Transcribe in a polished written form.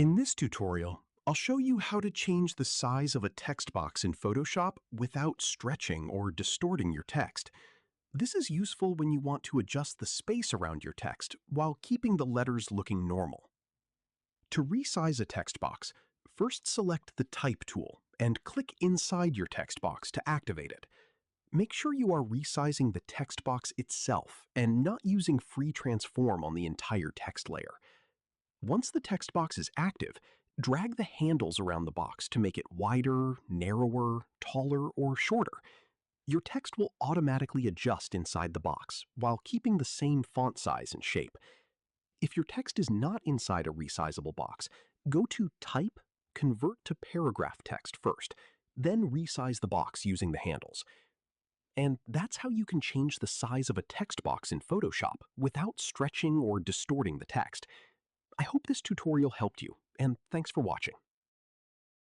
In this tutorial, I'll show you how to change the size of a text box in Photoshop without stretching or distorting your text. This is useful when you want to adjust the space around your text while keeping the letters looking normal. To resize a text box, first select the Type tool and click inside your text box to activate it. Make sure you are resizing the text box itself and not using free transform on the entire text layer. Once the text box is active, drag the handles around the box to make it wider, narrower, taller, or shorter. Your text will automatically adjust inside the box while keeping the same font size and shape. If your text is not inside a resizable box, go to Type, Convert to Paragraph Text first, then resize the box using the handles. And that's how you can change the size of a text box in Photoshop without stretching or distorting the text. I hope this tutorial helped you, and thanks for watching.